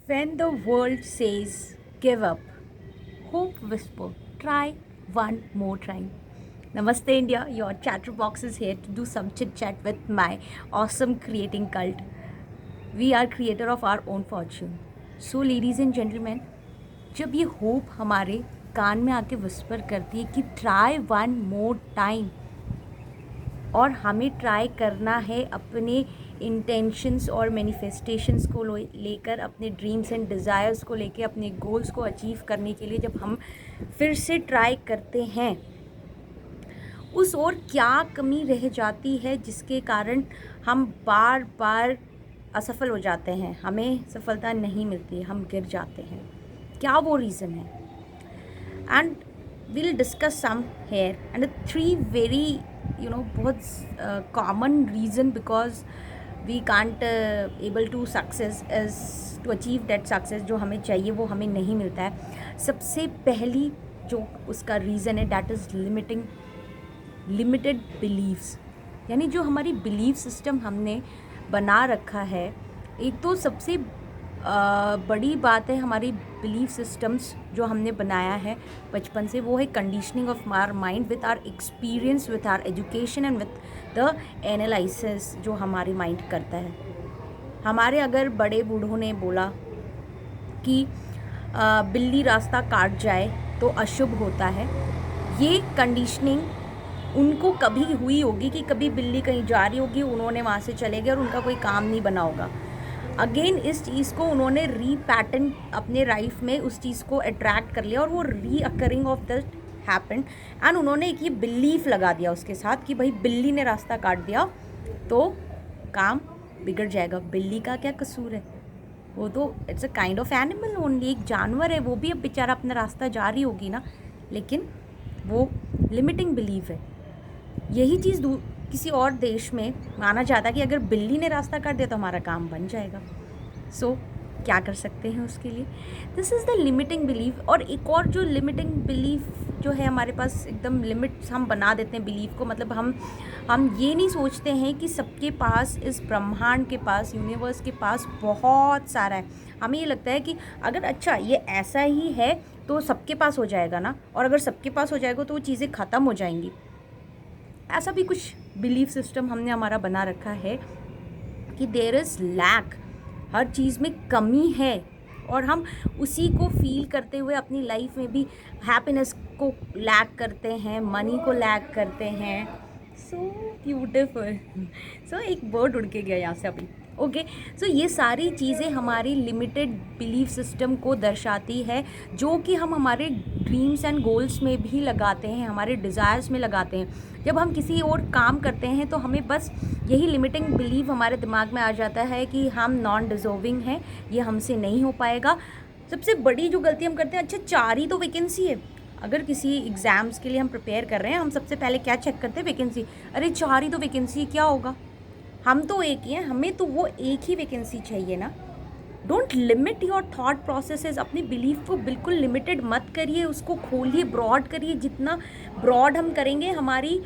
When the world says give up, hope whisper, try one more time. Namaste India, your chatterbox is here to do some chit chat with my awesome creating cult. We are creator of our own fortune. So ladies and gentlemen, जब ये hope हमारे कान में आके whisper करती है कि try one more time, और हमें ट्राई करना है अपने इंटेंशंस और मैनिफेस्टेशंस को लेकर, अपने ड्रीम्स एंड डिज़ायर्स को लेकर, अपने गोल्स को अचीव करने के लिए जब हम फिर से ट्राई करते हैं, उस और क्या कमी रह जाती है जिसके कारण हम बार बार असफल हो जाते हैं, हमें सफलता नहीं मिलती, हम गिर जाते हैं, क्या वो रीज़न है? And we'll discuss some here and the three very बहुत common reason because we can't able to success is to achieve that success जो हमें चाहिए वो हमें नहीं मिलता है। सबसे पहली जो उसका रीज़न है that is limited beliefs, यानी जो हमारी बिलीफ सिस्टम हमने बना रखा है। एक तो सबसे बड़ी बात है हमारी बिलीफ सिस्टम्स जो हमने बनाया है बचपन से, वो है conditioning of our mind with our experience, with our education and with the analysis जो हमारे माइंड करता है। हमारे अगर बड़े बूढ़ों ने बोला कि बिल्ली रास्ता काट जाए तो अशुभ होता है, ये कंडीशनिंग उनको कभी हुई होगी कि कभी बिल्ली कहीं जा रही होगी, उन्होंने वहाँ से चले गए और उनका कोई काम नहीं बना होगा। अगेन इस चीज़ को उन्होंने रीपैटर्न अपने लाइफ में उस चीज़ को अट्रैक्ट कर लिया और वो recurring of the happened and उन्होंने एक ये बिलीफ लगा दिया उसके साथ कि भाई बिल्ली ने रास्ता काट दिया तो काम बिगड़ जाएगा। बिल्ली का क्या कसूर है, वो तो it's a kind of animal only, एक जानवर है, वो भी अब बेचारा अपना रास्ता जा रही होगी ना, लेकिन वो लिमिटिंग बिलीफ है। यही चीज़ किसी और देश में माना जाता है कि अगर बिल्ली ने रास्ता काट दिया तो हमारा काम बन जाएगा। सो क्या कर सकते हैं उसके लिए? This is the limiting belief. और एक और जो लिमिटिंग बिलीफ जो है हमारे पास, एकदम लिमिट्स हम बना देते हैं बिलीफ को, मतलब हम ये नहीं सोचते हैं कि सबके पास, इस ब्रह्मांड के पास, यूनिवर्स के पास बहुत सारा है। हमें ये लगता है कि अगर अच्छा ये ऐसा ही है तो सबके पास हो जाएगा ना, और अगर सबके पास हो जाएगा तो वो चीज़ें ख़त्म हो जाएंगी। ऐसा भी कुछ बिलीफ सिस्टम हमने हमारा बना रखा है कि देयर इज़ लैक, हर चीज़ में कमी है, और हम उसी को फील करते हुए अपनी लाइफ में भी हैप्पीनेस को लैक करते हैं, मनी को लैक करते हैं। So beautiful. सो एक वर्ड उड़ के गया यहाँ से अभी। ओके, सो ये सारी चीज़ें हमारी लिमिटेड बिलीफ सिस्टम को दर्शाती है, जो कि हम हमारे ड्रीम्स एंड गोल्स में भी लगाते हैं, हमारे डिज़ायर्स में लगाते हैं। जब हम किसी और काम करते हैं तो हमें बस यही लिमिटिंग बिलीव हमारे दिमाग में आ जाता है कि हम नॉन डिज़र्विंग हैं, ये हमसे नहीं हो पाएगा। सबसे बड़ी जो गलती हम करते हैं, अच्छा 4 ही तो वैकेंसी है। अगर किसी एग्ज़ाम्स के लिए हम प्रिपेयर कर रहे हैं, हम सबसे पहले क्या चेक करते हैं? वैकेंसी। अरे 4 ही तो वैकेंसी, क्या होगा, हम तो एक ही हैं, हमें तो वो एक ही वैकेंसी चाहिए ना। Don't limit your thought processes, अपनी बिलीफ को बिल्कुल लिमिटेड मत करिए, उसको खोलिए, ब्रॉड करिए। जितना ब्रॉड हम करेंगे हमारी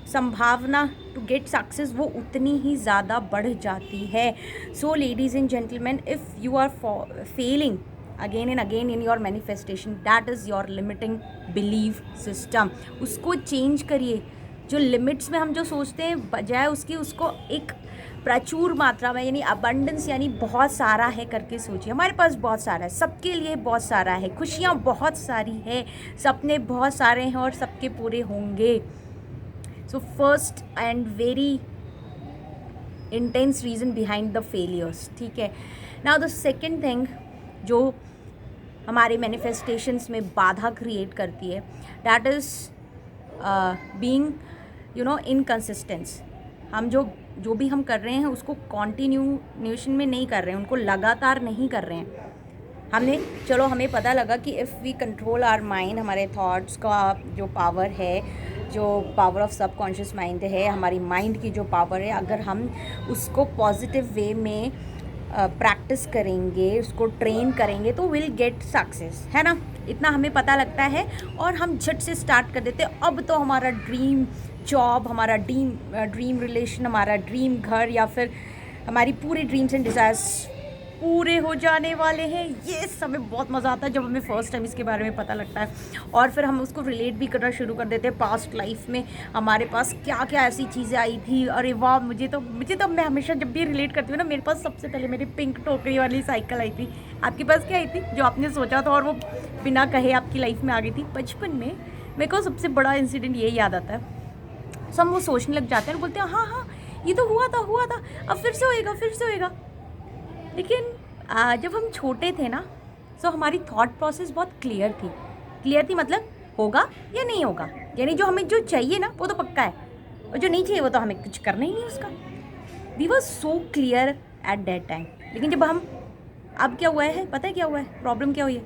संभावना टू गेट सक्सेस वो उतनी ही ज़्यादा बढ़ जाती है। So ladies and gentleman, if you are failing again and again in your manifestation, that is your limiting belief system. उसको चेंज करिए। जो लिमिट्स में हम जो सोचते हैं, बजाय उसकी उसको एक प्रचुर मात्रा में, यानी अबंडेंस, यानी बहुत सारा है करके सोचिए। हमारे पास बहुत सारा है, सबके लिए बहुत सारा है, खुशियाँ बहुत सारी है, सपने बहुत सारे हैं और सबके पूरे होंगे। So first and very intense reason behind the failures, ठीक है। नाउ द सेकेंड थिंग जो हमारे मैनिफेस्टेशंस में बाधा क्रिएट करती है, दैट इज़ बीइंग इनकंसिस्टेंस। हम जो भी हम कर रहे हैं उसको कॉन्टिन्यूशन में नहीं कर रहे हैं, उनको लगातार नहीं कर रहे हैं। हमें पता लगा कि if we control our mind, हमारे थॉट्स का जो पावर है, जो पावर ऑफ सबकॉन्शियस माइंड है, हमारी माइंड की जो पावर है, अगर हम उसको पॉजिटिव वे में प्रैक्टिस करेंगे, उसको ट्रेन करेंगे तो विल गेट सक्सेस, है ना। इतना हमें पता लगता है और हम झट से स्टार्ट कर देते हैं। अब तो हमारा ड्रीम जॉब, हमारा ड्रीम रिलेशन, हमारा ड्रीम घर, या फिर हमारी पूरी ड्रीम्स एंड डिज़ायर्स पूरे हो जाने वाले हैं। ये समय बहुत मज़ा आता है जब हमें फ़र्स्ट टाइम इसके बारे में पता लगता है, और फिर हम उसको रिलेट भी करना शुरू कर देते हैं पास्ट लाइफ में हमारे पास क्या क्या ऐसी चीज़ें आई थी। अरे वाह, मुझे तो मैं हमेशा जब भी रिलेट करती हूँ ना, मेरे पास सबसे पहले मेरी पिंक टोकरी वाली साइकिल आई थी। आपके पास क्या आई थी जो आपने सोचा था और वो बिना कहे आपकी लाइफ में आ गई थी? बचपन में मेरे को सबसे बड़ा इंसिडेंट ये याद आता है। सब वो सोचने लग जाते हैं और बोलते हैं हाँ हाँ, ये तो हुआ था, अब फिर से होएगा। लेकिन जब हम छोटे थे ना, तो हमारी थॉट प्रोसेस बहुत क्लियर थी, मतलब होगा या नहीं होगा, यानी जो हमें जो चाहिए ना वो तो पक्का है, और जो नहीं चाहिए वो तो हमें कुछ करना ही नहीं उसका। We was so clear at that time. लेकिन जब हम, अब क्या हुआ है पता है क्या हुआ है, प्रॉब्लम क्या हुई है,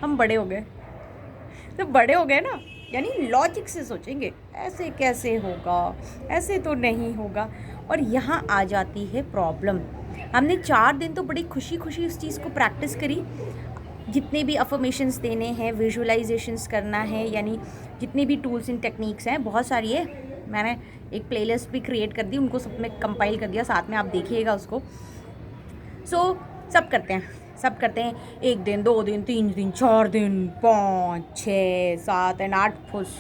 हम बड़े हो गए। तो बड़े हो गए ना, यानी लॉजिक से सोचेंगे, ऐसे कैसे होगा, ऐसे तो नहीं होगा। और यहाँ आ जाती है प्रॉब्लम। हमने 4 दिन तो बड़ी खुशी खुशी उस चीज़ को प्रैक्टिस करी, जितने भी अफर्मेशंस देने हैं, विजुअलाइजेशंस करना है, यानी जितने भी टूल्स एंड टेक्निक्स हैं, बहुत सारी है। मैंने एक प्लेलिस्ट भी क्रिएट कर दी, उनको सब में कंपाइल कर दिया, साथ में आप देखिएगा उसको। सब करते हैं 1 दिन, 2 दिन, 3 दिन, 4 दिन, 5, 6, 7 एंड 8 फुस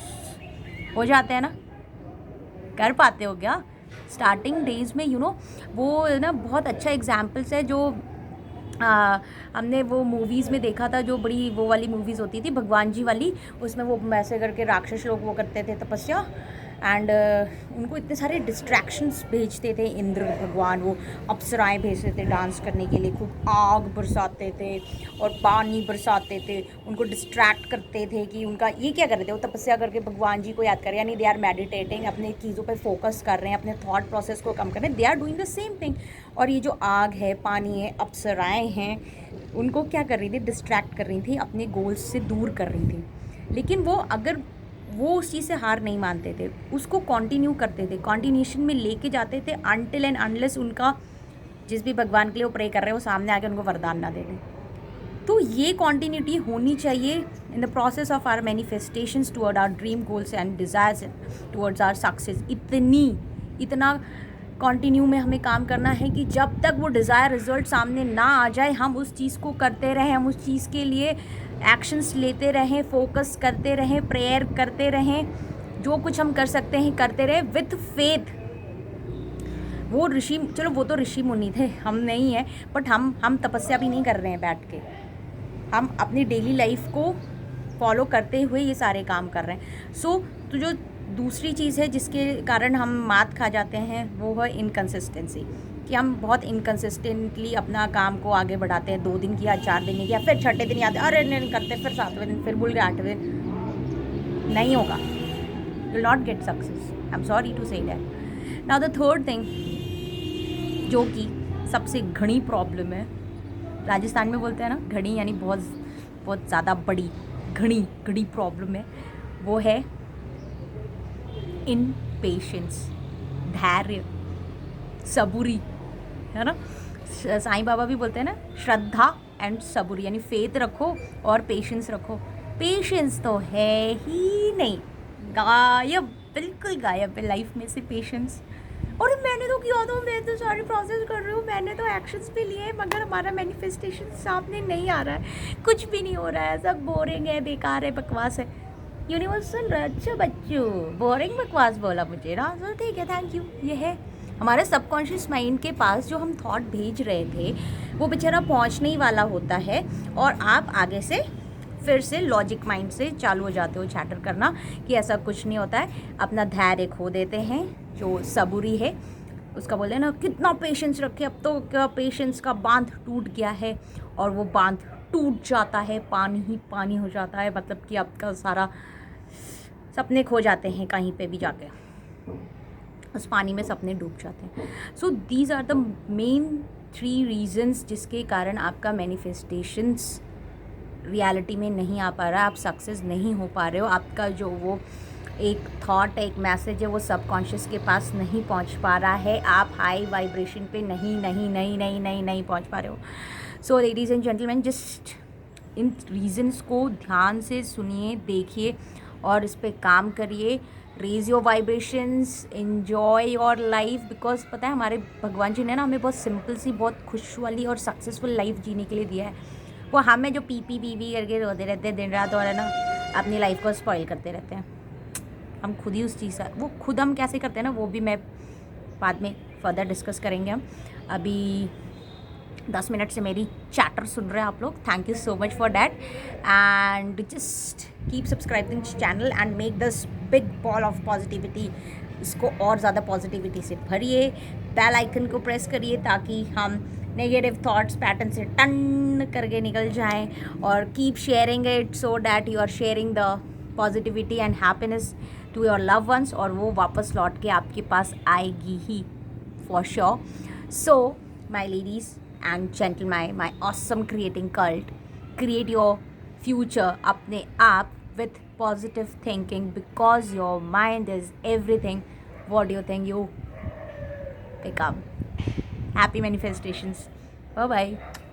हो जाते हैं ना। कर पाते हो क्या? स्टार्टिंग डेज में वो ना बहुत अच्छा एग्जाम्पल्स है जो हमने वो मूवीज़ में देखा था, जो बड़ी वो वाली मूवीज़ होती थी भगवान जी वाली, उसमें वो वैसे करके राक्षस लोग वो करते थे तपस्या, एंड उनको इतने सारे डिस्ट्रैक्शंस भेजते थे इंद्र भगवान, वो अप्सराएं भेजते थे डांस करने के लिए, खूब आग बरसाते थे और पानी बरसाते थे, उनको डिस्ट्रैक्ट करते थे कि उनका ये क्या कर रहे थे, वो तपस्या करके भगवान जी को याद करें, यानी दे आर मेडिटेटिंग, अपने चीज़ों पर फोकस कर रहे हैं, अपने थॉट प्रोसेस को कम कर रहे हैं, they are doing the same thing. और ये जो आग है, पानी है, अप्सराएं हैं, उनको क्या कर रही थी, डिस्ट्रैक्ट कर रही थी, अपने गोल्स से दूर कर रही थी। लेकिन वो उस चीज़ से हार नहीं मानते थे, उसको कंटिन्यू करते थे, कंटिन्यूशन में लेके जाते थे, अनटिल एंड अनलेस उनका जिस भी भगवान के लिए वो प्रे कर रहे हैं वो सामने आके उनको वरदान ना दे दें। तो ये कॉन्टीन्यूटी होनी चाहिए in the process of our manifestations toward our dream goals and desires towards our success. इतना कॉन्टिन्यू में हमें काम करना है कि जब तक वो डिज़ायर रिजल्ट सामने ना आ जाए, हम उस चीज़ को करते रहें, हम उस चीज़ के लिए एक्शंस लेते रहें, फोकस करते रहें, प्रेयर करते रहें, जो कुछ हम कर सकते हैं करते रहें विथ फेथ। वो ऋषि, चलो वो तो ऋषि मुनि थे, हम नहीं हैं, बट हम तपस्या भी नहीं कर रहे हैं बैठ के, हम अपनी डेली लाइफ को फॉलो करते हुए ये सारे काम कर रहे हैं। तो जो दूसरी चीज़ है जिसके कारण हम मात खा जाते हैं वो है इनकन्सिस्टेंसी, कि हम बहुत इनकन्सिस्टेंटली अपना काम को आगे बढ़ाते हैं। 2 दिन किया, 4 दिन नहीं किया, फिर छठे दिन याद, अरे नहीं करते, फिर 7वें दिन, फिर भूल गए, 8वें दिन, नहीं होगा, you will not get success. I am sorry to say that. Now the third thing, जो कि सबसे घनी प्रॉब्लम है, राजस्थान में बोलते हैं ना घड़ी, यानी बहुत ज़्यादा बड़ी घड़ी प्रॉब्लम है, वो है इनपेशेंस, धैर्य, सबूरी, है ना। साईं बाबा भी बोलते हैं ना, श्रद्धा एंड सबूरी, यानी फेथ रखो और पेशेंस रखो। पेशेंस तो है ही नहीं, गायब, बिल्कुल गायब है लाइफ में से पेशेंस। और मैंने तो किया था, मैं तो सारी प्रोसेस कर रही हूँ, मैंने तो एक्शंस भी लिए, मगर हमारा मैनिफेस्टेशन सामने नहीं आ रहा है, कुछ भी नहीं हो रहा है, सब बोरिंग है, बेकार है, बकवास है। यूनिवर्स सुन रहा है, अच्छा बच्चों बोरिंग बकवास बोला मुझे ना, तो ठीक है, थैंक यू। ये है हमारे सबकॉन्शियस माइंड के पास जो हम थॉट भेज रहे थे, वो बेचारा पहुंचने ही वाला होता है, और आप आगे से फिर से लॉजिक माइंड से चालू हो जाते हो चैटर करना कि ऐसा कुछ नहीं होता है। अपना धैर्य खो देते हैं, जो सबूरी है उसका बोले ना, कितना पेशेंस रखे, अब तो क्या पेशेंस का बांध टूट गया है, और वो बांध टूट जाता है, पानी ही पानी हो जाता है, मतलब कि आपका सारा सपने खो जाते हैं, कहीं पे भी जाके उस पानी में सपने डूब जाते हैं। So these are the main 3 reasons जिसके कारण आपका मैनिफेस्टेशंस रियलिटी में नहीं आ पा रहा है, आप सक्सेस नहीं हो पा रहे हो, आपका जो वो एक थॉट है, एक मैसेज है, वो सबकॉन्शियस के पास नहीं पहुंच पा रहा है, आप हाई वाइब्रेशन पे नहीं पहुंच पा रहे हो। So ladies and gentleman, just इन रीजन्स को ध्यान से सुनिए, देखिए और इस पे काम करिए, raise your vibrations, enjoy your life, because पता है हमारे भगवान जी ने ना हमें बहुत सिंपल सी, बहुत खुश वाली और सक्सेसफुल लाइफ जीने के लिए दिया है। वो हमें जो पी पी करके रोते रहते हैं दिन रात, और है ना अपनी लाइफ को स्पॉइल करते रहते हैं। हम खुद ही उस चीज़ का, वो खुद हम कैसे करते हैं ना, वो भी मैं बाद में फर्दर डिस्कस करेंगे हम। अभी 10 मिनट से मेरी चैटर सुन रहे हैं आप लोग, thank you so much for that, and just keep subscribing channel and make this big ball of positivity, इसको और ज़्यादा पॉजिटिविटी से भरिए, बेल आइकन को प्रेस करिए ताकि हम नेगेटिव थॉट्स पैटर्न से टन करके निकल जाएं, और keep sharing it so that you are sharing the positivity and happiness to your loved ones, और वो वापस लौट के आपके पास आएगी ही for sure. So my ladies and gentlemen, my awesome creating cult, create your future अपने आप with positive thinking, because your mind is everything. What do you think? You become. Happy manifestations. Bye bye.